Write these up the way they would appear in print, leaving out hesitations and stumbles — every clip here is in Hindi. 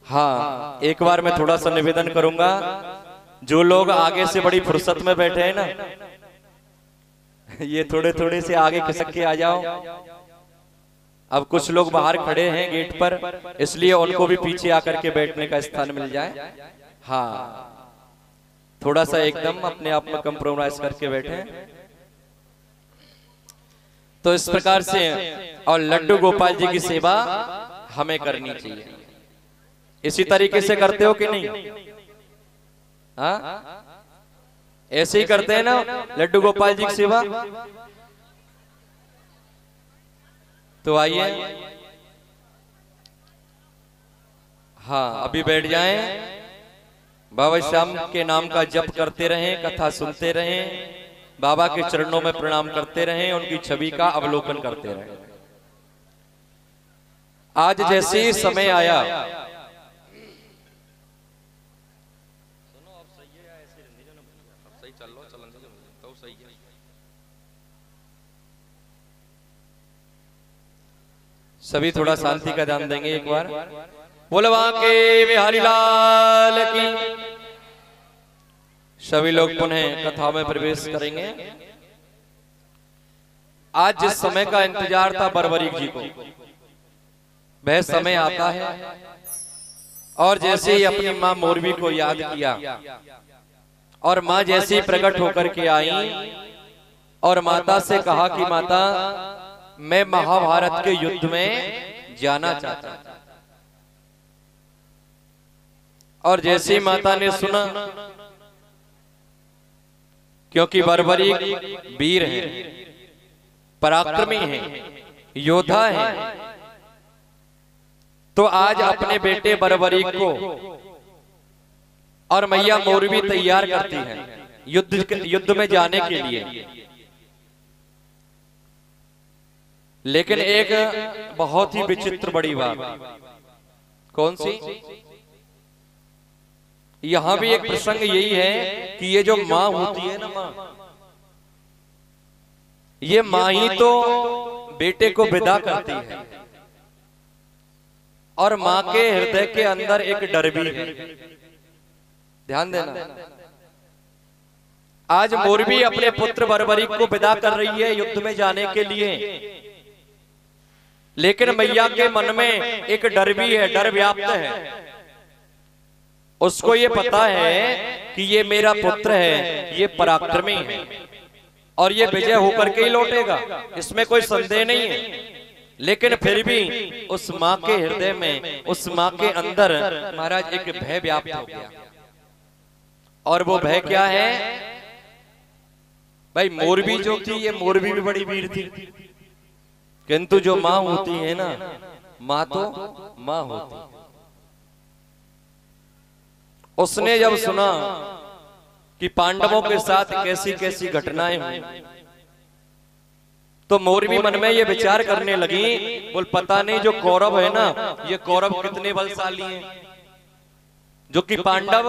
हाँ, एक बार मैं थोड़ा सा निवेदन करूंगा, जो लोग आगे से बड़ी फुर्सत में बैठे हैं ना, ये थोड़े थोड़े से आगे खिसक के आ जाओ। अब कुछ लोग बाहर खड़े हैं गेट पर, इसलिए उनको भी पीछे आकर के बैठने का स्थान मिल जाए। हाँ, थोड़ा सा एकदम अपने आप में कंप्रोमाइज करके बैठे। तो इस प्रकार से और लड्डू गोपाल जी की सेवा हमें करनी चाहिए। इसी तरीके से करते हो कि नहीं? हाँ, ऐसे ही करते हैं ना लड्डू गोपाल जी की सेवा। तो आइए, हाँ अभी बैठ जाएं, बाबा श्याम के नाम का जप करते रहें, कथा सुनते रहें, बाबा के चरणों में प्रणाम करते रहें, उनकी छवि का अवलोकन करते रहें। आज जैसे ही समय आया, सभी थोड़ा शांति का ध्यान देंगे एक बार। बोलवा के बिहारी लाल की। सभी लोग पुनः कथा में प्रवेश करेंगे। आज जिस समय का इंतजार था बरबरीक जी को, वह समय आता है। और जैसे ही अपनी मां मोरवी को याद किया और मां जैसे ही प्रकट होकर के आई और माता से कहा कि माता, मैं महाभारत के युद्ध में जाना चाहता हूं। और जैसे ही माता ने सुना, क्योंकि बरबरीक वीर हैं, पराक्रमी हैं, योद्धा हैं, तो आज अपने बेटे बरबरीक को और मैया मोरवी तैयार करती हैं युद्ध में जाने के लिए। लेकिन एक बहुत ही विचित्र बड़ी बात, कौन सी? यहां भी एक प्रसंग यही है कि ये जो मां होती है ना, मां, ये मां ही तो बेटे को विदा करती है। और मां के हृदय के अंदर एक डर भी है, ध्यान देना। आज मोरवी अपने पुत्र बरबरीक को विदा कर रही है युद्ध में जाने के लिए, लेकिन मैया के मन में एक डर भी है, डर व्याप्त है। उसको ये पता है कि ये मेरा पुत्र है, ये पराक्रमी है और ये विजय होकर के ही लौटेगा, इसमें कोई संदेह नहीं है। लेकिन फिर भी उस मां के हृदय में, उस मां के अंदर महाराज एक भय व्याप्त हो गया। और वो भय क्या है भाई? मोरवी जो थी, ये मोरवी भी बड़ी वीर थी, किंतु जो मां होती है ना, मां तो मां होती। उसने जब सुना कि पांडवों के साथ कैसी कैसी घटनाएं हुई, तो मोरवी मन में ये विचार करने लगी, बोल पता नहीं जो कौरव है ना, ये कौरव कितने बलशाली हैं, जो कि पांडव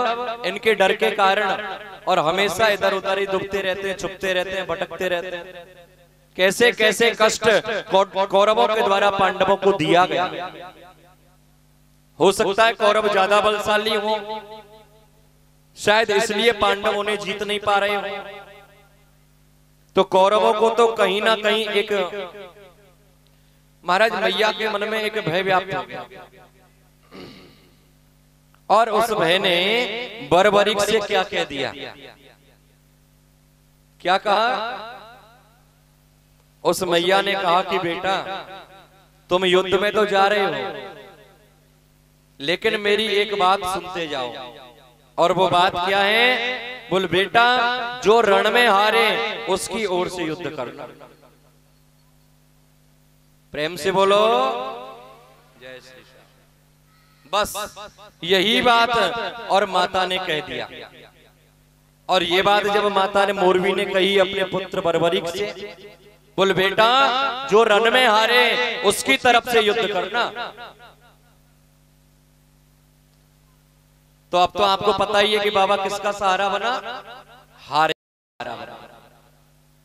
इनके डर के कारण और हमेशा इधर उधर ही दुबते रहते हैं, छुपते रहते हैं, भटकते रहते हैं। कैसे कैसे कष्ट कौरवों के द्वारा पांडवों को दिया गया। हो सकता है कौरव ज्यादा बलशाली हो, शायद इसलिए पांडव उन्हें जीत नहीं पा रहे हो। तो कौरवों को तो कहीं ना कहीं एक महाराज मैया के मन में एक भय व्याप्त हो गया। और उस भय ने बरबरीक से क्या कह दिया? क्या कहा? उस मैया ने कहा कि बेटा, तुम युद्ध में तो जा रहे हो, लेकिन मेरी एक बात सुनते जाओ। और वो बात क्या है? बोल बेटा, जो रण में हारे उसकी ओर से युद्ध करना। प्रेम से बोलो जय श्री राम। बस यही बात और माता ने कह दिया। और ये बात जब माता ने, मोरवी ने कही अपने पुत्र बरबरीक से, बोल बेटा, जो रण में हारे उसकी तरफ से युद्ध करना। तो अब तो आपको पता ही है कि बाबा किसका सहारा बना? हारे।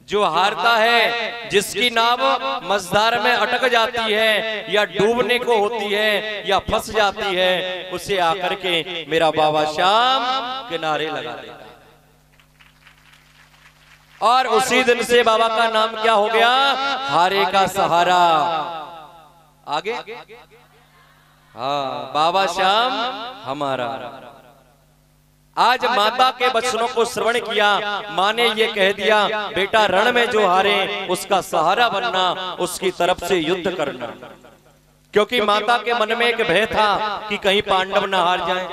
जो हारता है, जिसकी नाव मझधार में अटक जाती है या डूबने को होती है या फंस जाती है, उसे आकर के मेरा बाबा श्याम किनारे लगा देता है। और उसी दिन से बाबा का नाम क्या हो गया? हारे का सहारा। आगे हाँ, बाबा श्याम हमारा। आज माता के वचनों को श्रवण किया, माँ ने ये कह दिया, बेटा रण में जो हारे उसका सहारा बनना, उसकी तरफ से युद्ध करना। क्योंकि माता के मन में एक भय था कि कहीं पांडव ना हार जाएं।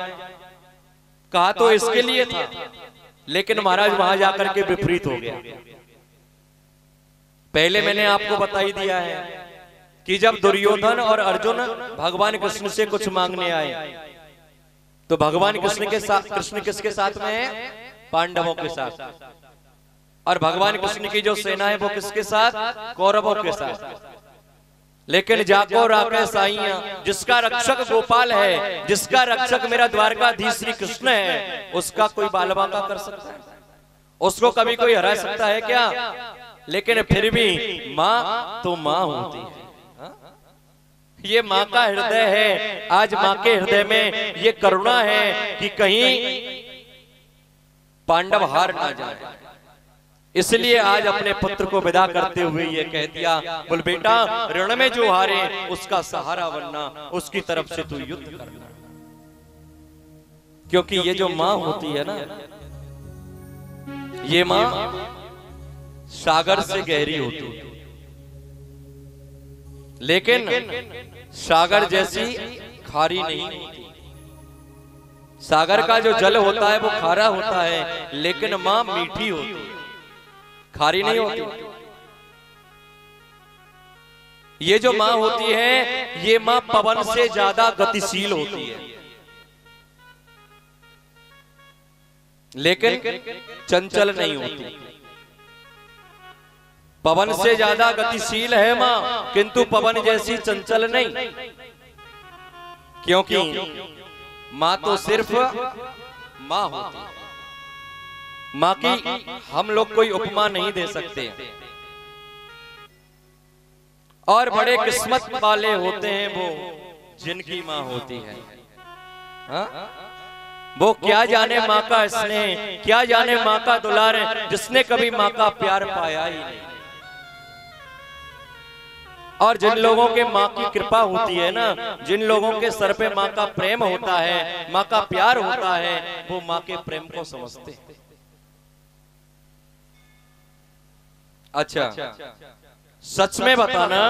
कहा तो इसके लिए था, लेकिन महाराज वहां जाकर के विपरीत हो गया। पहले मैंने आपको बता ही दिया है कि जब दुर्योधन और अर्जुन भगवान कृष्ण से कुछ मांगने आए, तो भगवान कृष्ण के साथ, कृष्ण किसके साथ में है? पांडवों के साथ। और भगवान कृष्ण की जो सेना है वो किसके साथ? कौरवों के साथ। लेकिन जाको राके साइया, जिसका रक्षक गोपाल है, जिसका रक्षक मेरा द्वारकाधीश श्री कृष्ण है, उसका कोई बालवा का कर सकता है? उसको कभी कोई हरा सकता है क्या? लेकिन फिर भी माँ तो माँ होती है। ये माँ का हृदय है। आज माँ के हृदय में ये करुणा है कि कहीं पांडव हार ना जाए। इसलिए आज अपने पुत्र को विदा करते हुए ये कह दिया, बोल बेटा रण में जो हारे उसका सहारा बनना, उसकी तरफ से तू युद्ध करना। क्योंकि ये जो माँ होती है ना, ये माँ सागर से गहरी होती है, लेकिन सागर जैसी खारी नहीं होती। सागर का जो जल होता है वो खारा होता है, लेकिन मां मीठी होती है, खारी नहीं होती। ये जो मां होती है, ये मां पवन से ज्यादा गतिशील होती है, लेकिन चंचल नहीं होती। पवन से ज्यादा गतिशील है मां, किंतु पवन जैसी चंचल नहीं। क्योंकि मां तो सिर्फ मां होती है। मां की हम लोग कोई उपमा नहीं दे सकते। और बड़े किस्मत वाले होते हैं वो जिनकी मां होती है। हा? वो क्या जाने मां का स्नेह, क्या जाने मां का दुलार, जिसने कभी मां का प्यार पाया ही नहीं। और जिन लोगों के माँ की कृपा होती है ना, जिन लोगों के सर पे माँ का प्रेम होता है, माँ का प्यार होता है, वो माँ के प्रेम को समझते हैं। अच्छा, सच में बताना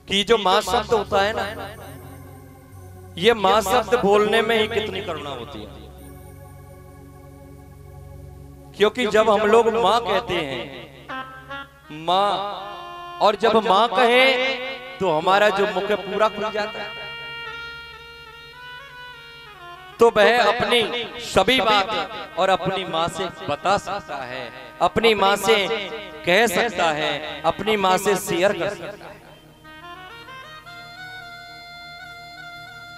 कि जो माँ शब्द होता है ना, ये माँ शब्द बोलने में ही कितनी करुणा होती है। क्योंकि जब हम लोग माँ कहते हैं, माँ, और जब मां कहे तो हमारा जो मुख पूरा खुल जाता है, तो वह अपनी सभी बात और अपनी मां से बता सकता है, अपनी मां से कह सकता है, अपनी मां से शेयर कर सकता है।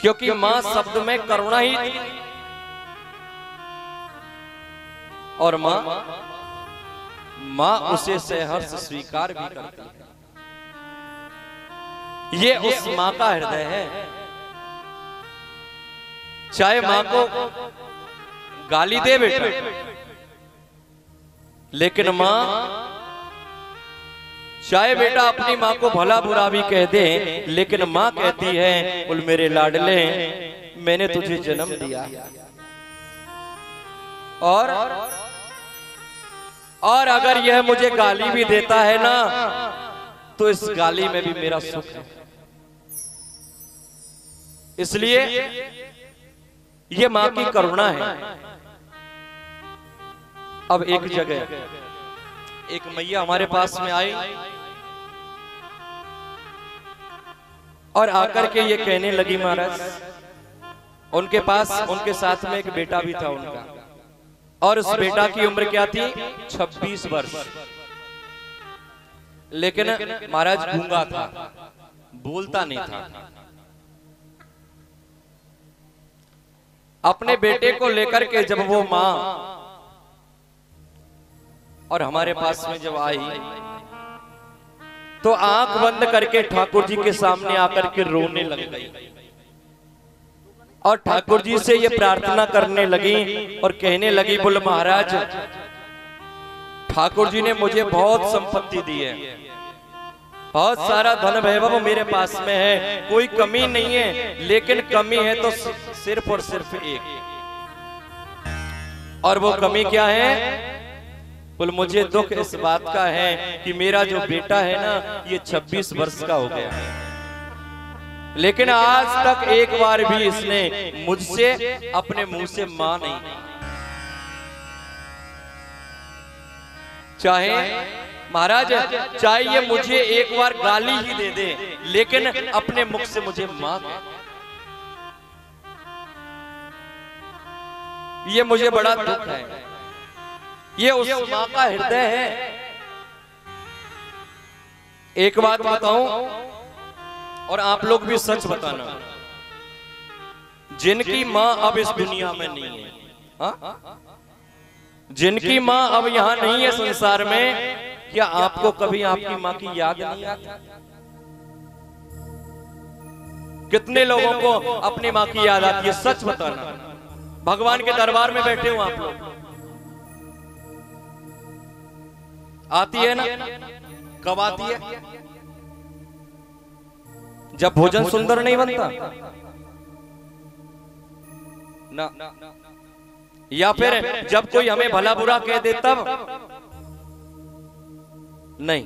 क्योंकि मां शब्द में करुणा ही थी, और मां उसे सहर्ष स्वीकार भी करती है। ये उस मां का हृदय है। चाहे मां को गाली दे बेटा, लेकिन मां, चाहे बेटा अपनी मां को भला बुरा भी कह दे, लेकिन मां कहती है, बोल मेरे लाडले मैंने तुझे जन्म दिया, और अगर यह मुझे गाली भी देता है ना, तो इस गाली में भी मेरा सुख है। इसलिए ये मां की करुणा है। अब एक जगह एक मैया हमारे पास में आई और आकर के ये कहने लगी, महाराज उनके पास, उनके साथ में एक बेटा भी था उनका, और उस बेटा की उम्र क्या थी? 26 वर्ष। लेकिन महाराज गूंगा था, बोलता नहीं था। अपने बेटे को लेकर के जब वो मां और हमारे पास में जब आई तो आंख बंद करके ठाकुर जी के सामने आकर के रोने लग गई और ठाकुर जी से ये प्रार्थना करने लगी और कहने लगी, बोले महाराज ठाकुर जी ने मुझे बहुत संपत्ति दी है, बहुत सारा धन वैभव मेरे पास में है, कोई कमी नहीं है, लेकिन कमी है तो सिर्फ और सिर्फ एक, और वो कमी क्या है? बोल मुझे दुख इस बात का है कि मेरा जो बेटा है ना ये 26 वर्ष का हो गया है, लेकिन आज तक एक बार भी इसने मुझसे अपने मुंह से मां नहीं कही। चाहे महाराज चाहे ये मुझे एक बार गाली ही दे दे, लेकिन अपने मुख से मुझे मां कहे, ये मुझे बड़ा दुख है। ये उस मां का हृदय है। एक बात बताऊं और आप लोग भी सच बताना, जिनकी मां अब इस दुनिया में नहीं है, हा? जिनकी मां अब यहां नहीं है संसार में, क्या आपको कभी आपकी मां की याद नहीं आती? कितने लोगों को अपनी मां की याद आती है? सच बताना। भगवान के दरबार में बैठे हो आप लोग, आती है ना? कब आती है? जब भोजन सुंदर नहीं बनता ना, या फिर जब कोई हमें भला बुरा कह दे तब नहीं,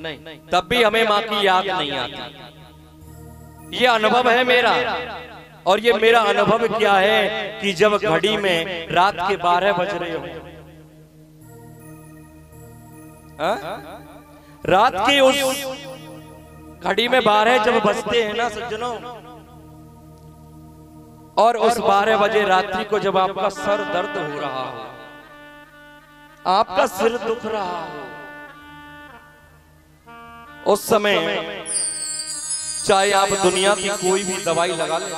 तब भी हमें मां की याद नहीं आती। ये अनुभव है मेरा, और ये मेरा अनुभव क्या है कि जब घड़ी में रात के 12 बज रहे हो, रात की उस घड़ी में 12 जब बजते हैं ना सज्जनों, और उस 12 बजे रात्रि को जब आपका सर दर्द हो रहा हो, आपका सिर दुख रहा हो, उस समय चाहे आप दुनिया की कोई भी दवाई लगा लें,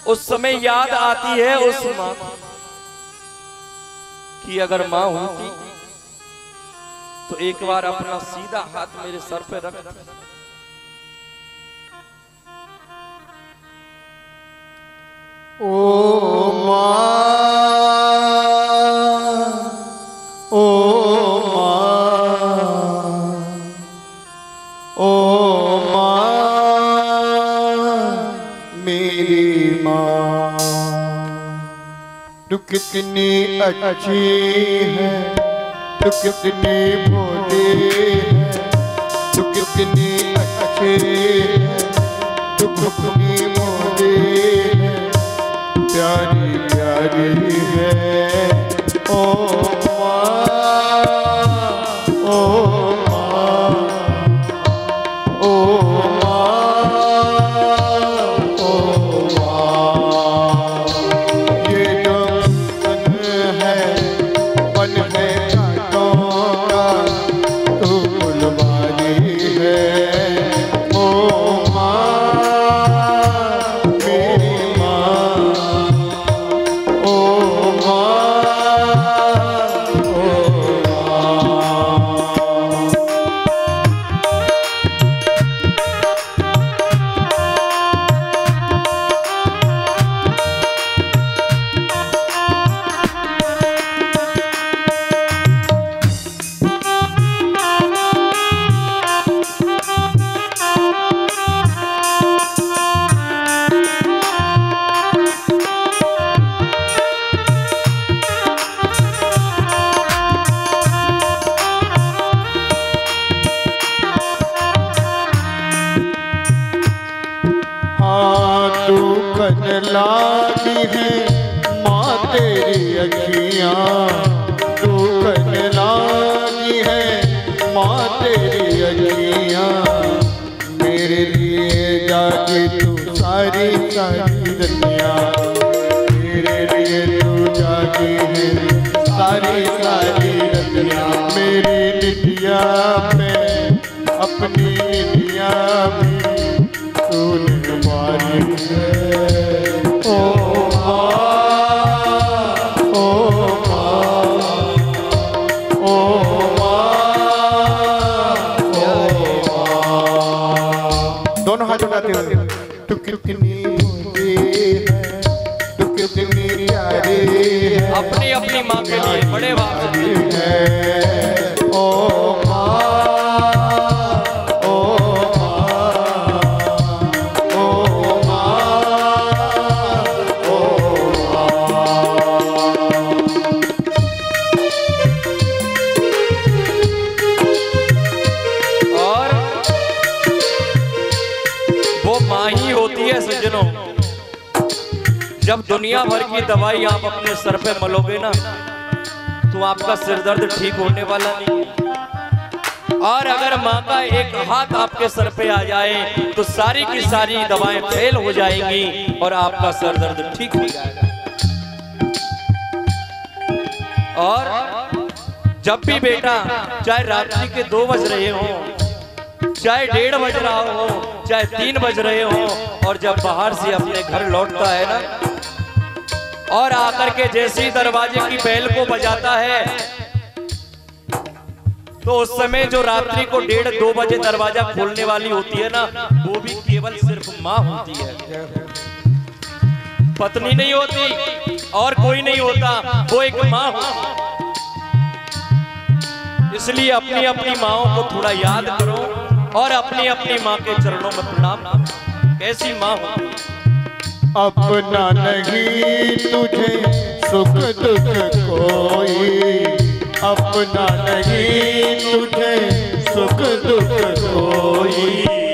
उस समय याद आती है उस मां की, अगर मां होती तो एक बार अपना सीधा हाथ मेरे सर पे रख, ओ मां, ओ मां, ओ मां, मेरी मां, तू कितनी अच्छी है, तू कितनी भोली है, तू कितनी अच्छी है, तू कितनी भोली है, प्यारी प्यारी है, ओ मां, ओ मां, ओ मां, ओ मां, ये जो मन है तू फुलवारी है, ओ मां, मेरी मां, ओ मां, ओ मां। तू कनलानी है माँ तेरी अखियाँ, तू कनलानी है माँ तेरी अखियाँ, मेरे लिए जागे तू सारी सारी दुनिया, मेरे लिए तू जागी है सारी सारी दुनिया, मेरी निधिया में अपनी निधिया में तूने मारी है, ओ मां, ओ मां, ओ अपनी माँ के लिए बड़े बात है। ओ माँ, ओ माँ, ओ माँ, ओ माँ। और वो माँ ही होती है सज्जनों, जब दुनिया भर की दवाई आप अपने सर पे मलोगे ना तो आपका सिर दर्द ठीक होने वाला नहीं। और अगर माँ का एक हाथ आपके सर पे आ जाए तो सारी की सारी दवाएं फेल हो जाएंगी और आपका सर दर्द ठीक हो जाएगा। और जब भी बेटा, चाहे रात्रि के 2 बज रहे हो, चाहे 1:30 बज रहा हो, चाहे 3 बज रहे हो, और जब बाहर से अपने घर लौटता है ना और आकर के जैसे ही दरवाजे की बेल को बजाता है तो उस समय जो रात्रि को 1:30-2 बजे दरवाजा खोलने वाली होती है ना, वो भी केवल सिर्फ माँ होती है, पत्नी नहीं होती और कोई नहीं होता, वो एक माँ होती। इसलिए अपनी अपनी माँओं को थोड़ा याद करो और अपनी अपनी माँ के चरणों में प्रणाम करो। कैसी माँ होती है। अपना नहीं तुझे सुख दुख कोई, अपना नहीं तुझे सुख दुख कोई।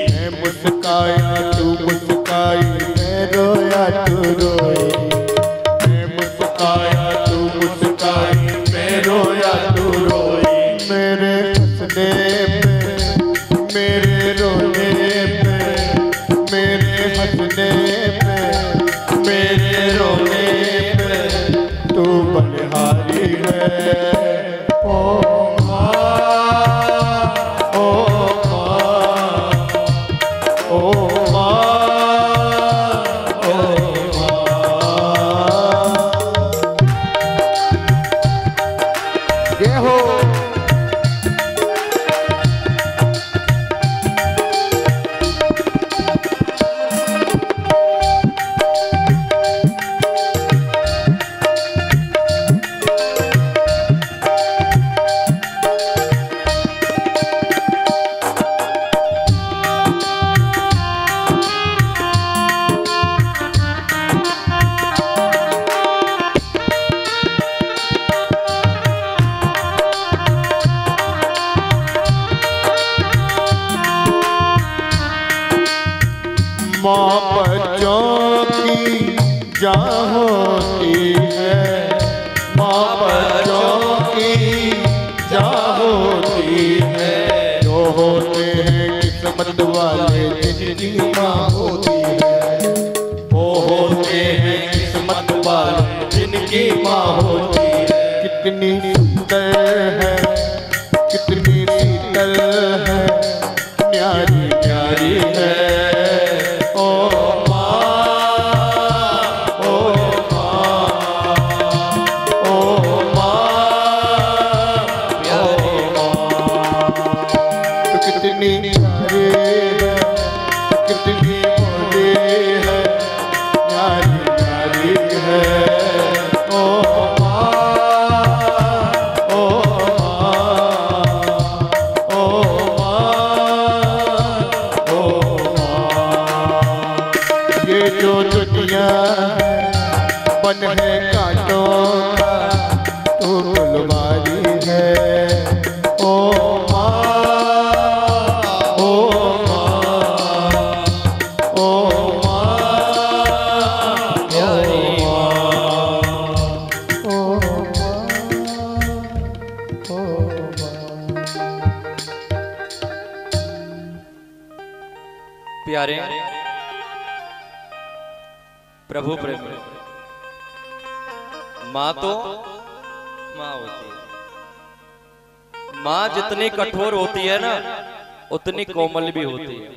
मैं मुस्काया तू मुस्काई, मैं रोया तू रोई, मैं मुस्काया तू मुस्काई, मैं रोया तू रोई। मेरे हंसने पे, मेरे रोने पे, मेरे हंसने पे, मेरे रोने पे तू बलिहारी है। ओ माँ, ओ माँ, ओ माँ, ओ माँ। ये हो माँ बच्चों की जान होती है, माँ बच्चों की जान होती है। जो होते हैं किस्मत वाले जिनकी माँ होती है, वो होते हैं किस्मत वाले जिनकी माँ होती है। कितनी सुंदर है, कितनी शीतल है, न्यारी न्यारी है। कितनी प्यारी है, कितनी मोटी है, प्यारी प्यारी है। ओ माँ, ओ माँ, ओ माँ, ओ माँ। ये जो दुनिया बन है कांटों का, तू फुलवारी है। ओ प्यारे प्रभु प्रेम, माँ तो माँ होती है। माँ जितनी कठोर होती है ना उतनी कोमल भी होती है।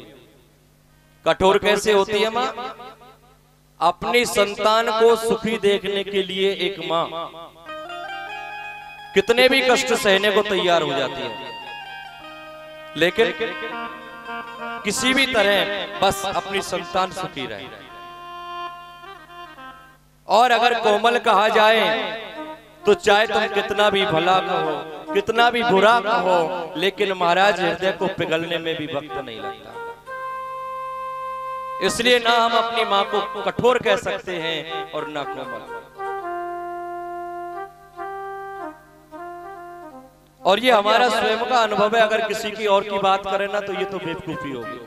कठोर कैसे होती है माँ? अपनी संतान को सुखी देखने के लिए एक माँ कितने भी कष्ट सहने को तैयार हो जाती है, लेकिन किसी भी तरह बस अपनी संतान सुखी रहे। और अगर कोमल कहा जाए तो चाहे तुम कितना भी भला कहो, कितना भी बुरा कहो, लेकिन महाराज हृदय को पिघलने में भी वक्त नहीं लगता। इसलिए ना हम अपनी मां को कठोर कह सकते हैं और ना कोमल। और ये हमारा स्वयं का अनुभव है। अगर किसी की और की बात करें ना तो ये तो बेवकूफी होगी।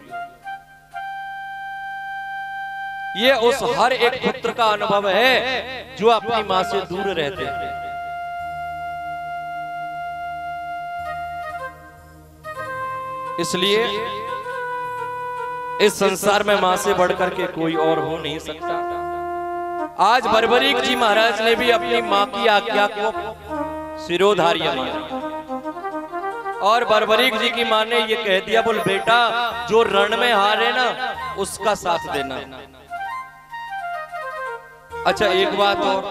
ये उस हर एक पुत्र का अनुभव है जो अपनी मां से दूर रहते हैं। इसलिए इस संसार में मां से बढ़कर के कोई और हो नहीं सकता। आज बर्बरीक जी महाराज ने भी अपनी मां की आज्ञा को शिरोधार्य माना और बर्बरीक जी की मां ने ये कह दिया, बोल बेटा जो रण में हारे ना उसका साथ देना। अच्छा एक बात और,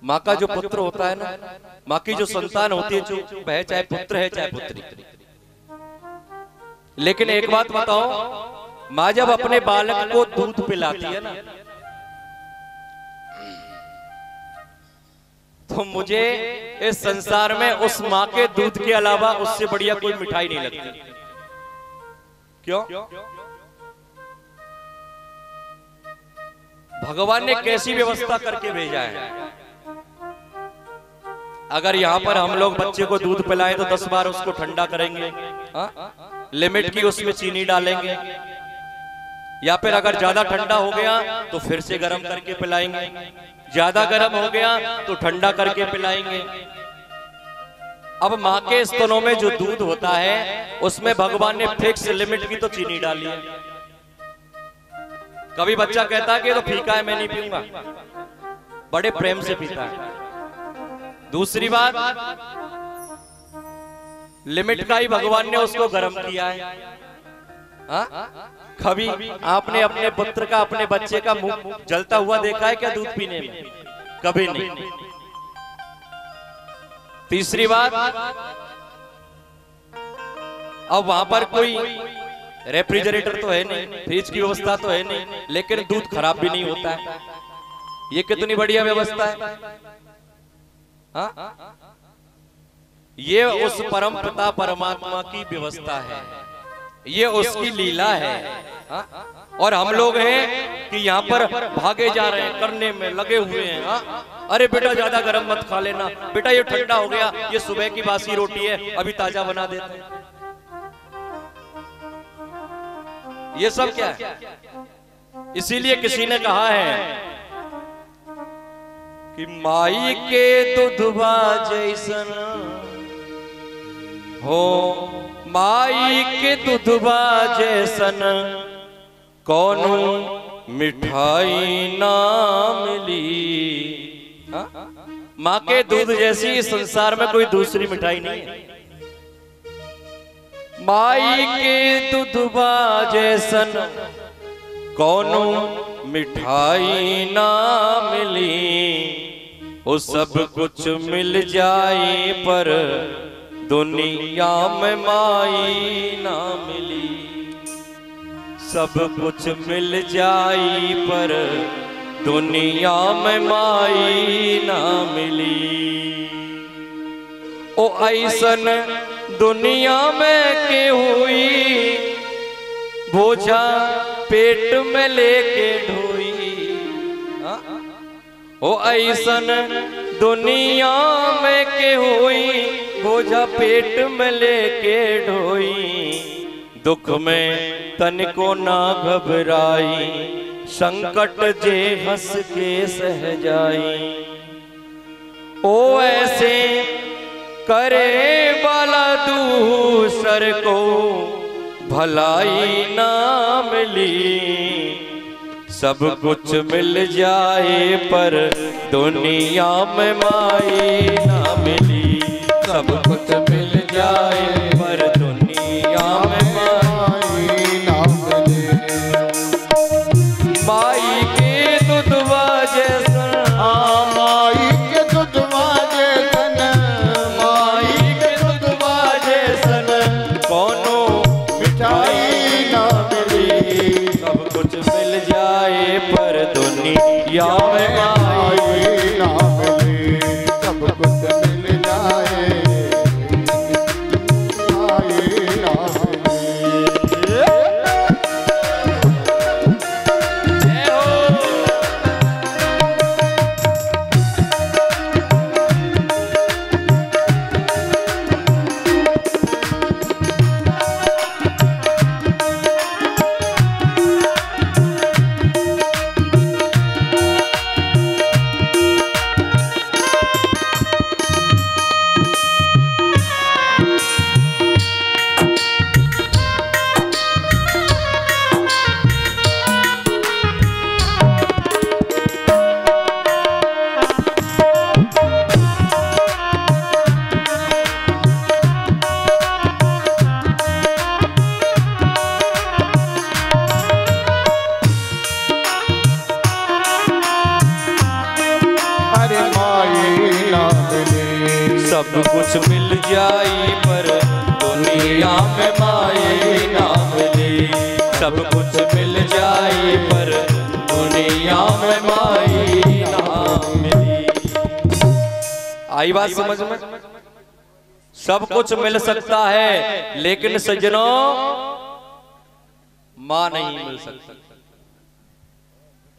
माँ का जो पुत्र होता है ना, माँ की जो संतान होती है, जो है चाहे पुत्र है चाहे पुत्री, लेकिन एक बात बताओ, माँ जब अपने बालक को दूध पिलाती है ना, तो मुझे इस संसार में उस माँ के दूध के अलावा उससे बढ़िया कोई मिठाई नहीं लगती। क्यों? भगवान ने कैसी व्यवस्था करके भेजा है। अगर यहाँ पर हम लोग बच्चे को दूध पिलाएं तो 10 बार उसको ठंडा करेंगे, लिमिट की उसमें चीनी डालेंगे, या फिर अगर ज्यादा ठंडा हो गया तो फिर से गर्म करके पिलाएंगे, ज्यादा गर्म हो गया तो ठंडा करके पिलाएंगे। अब माँ के स्तनों में जो दूध होता है उसमें भगवान ने फिक्स लिमिट की तो चीनी डाली है। कभी बच्चा कहता है कि तो फीका है मैं नहीं पीऊंगा, बड़े प्रेम से पीता है। दूसरी बात, लिमिट का ही भगवान ने उसको गर्म किया है। कभी आपने अपने पुत्र का, अपने बच्चे का मुंह जलता हुआ देखा है क्या दूध पीने में? कभी नहीं। तीसरी बात, अब वहां पर कोई रेफ्रिजरेटर तो है नहीं, फ्रिज की व्यवस्था तो है नहीं, लेकिन दूध खराब भी नहीं होता है। ये कितनी बढ़िया व्यवस्था है। ये उस परम पिता परमात्मा की व्यवस्था है, ये उसकी लीला है। और हम लोग हैं कि यहाँ पर भागे जा रहे हैं, करने में लगे हुए हैं। अरे बेटा ज्यादा गर्म मत खा लेना, बेटा ये ठंडा हो गया, ये सुबह की बासी रोटी है अभी ताजा बना देते हैं। ये सब क्या है? इसीलिए किसी ने कहा है कि माई के दुधवा जैसन हो, माई के दुधवा जैसन कौनो मिठाई ना मिली। माँ के दूध जैसी इस संसार में कोई दूसरी मिठाई नहीं है। माई के दुधवा जैसन कौनो मिठाई ना मिली। वो सब कुछ मिल जाए पर दुनिया में माई ना मिली। सब कुछ मिल जाए पर दुनिया में माई ना मिली। ओ ऐसन दुनिया में के हुई बोझा पेट में लेके ढोई। ओ ऐसन दुनिया में के हुई बोझा पेट में लेके ढोई। दुख में तन को ना घबराई, संकट जे हंस के सह जाई। ओ ऐसे करे वाला दूसर को भलाई ना मिली। सब कुछ मिल जाए पर दुनिया में माई ना मिली। सब कुछ मिल जाए पर दुनिया में माई ना मिली। माई के दुधवा जैसन, माई के दुधवा जैसन, माई के दुधवा जैसन कौनो मिठाई ना मिली। सब कुछ मिल जाए पर दुनिया में माई ना मिले, सब कुछ मिल जाए, माई ना मिले। सब कुछ मिल जाई पर दुनिया में माई ना मिली, सब कुछ मिल जाई पर दुनिया में माई ना मिली। आई बात समझ में? सब कुछ मिल सकता है लेकिन सज्जनों मां नहीं मिल सकती।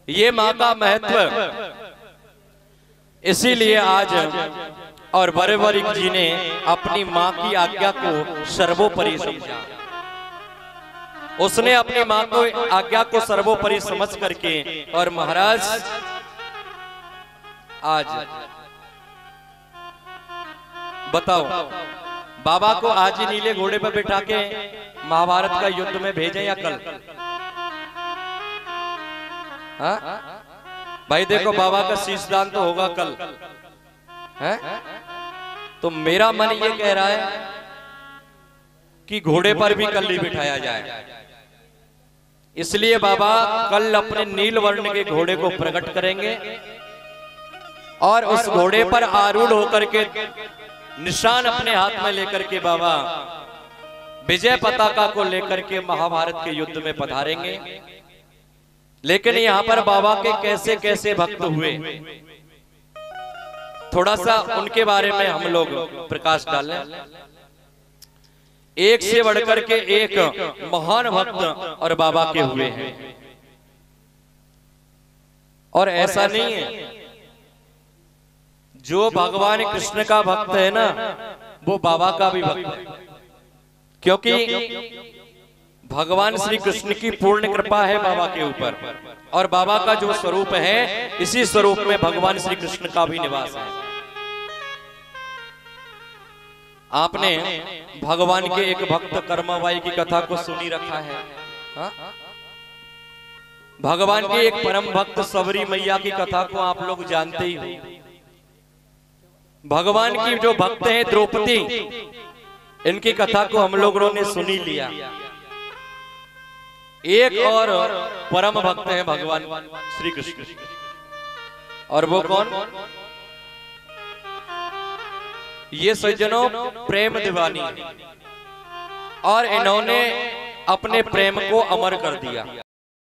ये मां का महत्व इसीलिए आज और बड़े जी ने अपनी मां की आज्ञा को सर्वोपरि समझा। उसने अपनी मां को आज्ञा को सर्वोपरि समझ करके और महाराज आज बताओ बाबा को आज ही नीले घोड़े पर बिठा के महाभारत का युद्ध में भेजें या कल? हाँ भाई देखो बाबा का शीशदान तो होगा कल है? तो मेरा मन ये कह रहा है कि घोड़े पर भी कल ही बिठाया जाए। इसलिए बाबा कल अपने नील वर्ण के घोड़े को प्रकट करेंगे और उस घोड़े पर आरूढ़ होकर के निशान अपने हाथ में लेकर के बाबा विजय पताका को लेकर के महाभारत के युद्ध में पधारेंगे। लेकिन यहाँ पर बाबा के कैसे कैसे भक्त हुए, थोड़ा सा उनके बारे में हम लोग प्रकाश डालें। एक से बढ़कर के एक महान भक्त और बाबा के हुए हैं। और ऐसा नहीं है जो भगवान कृष्ण का भक्त है ना वो बाबा का भी भक्त है, क्योंकि भगवान श्री कृष्ण की पूर्ण कृपा है बाबा के ऊपर और बाबा का जो स्वरूप है इसी स्वरूप में भगवान श्री कृष्ण का भी निवास है। आपने भगवान के एक भक्त कर्माबाई की कथा को सुनी रखा है। हा? भगवान के एक परम भक्त सबरी मैया की कथा को आप लोग जानते ही हो। भगवान की जो भक्त हैं द्रौपदी, इनकी कथा को हम लोगों ने सुनी लिया। एक और परम भक्त हैं भगवान श्री कृष्ण, और वो कौन? ये सज्जनों प्रेम दीवानी, और इन्होंने अपने प्रेम को अमर कर दिया।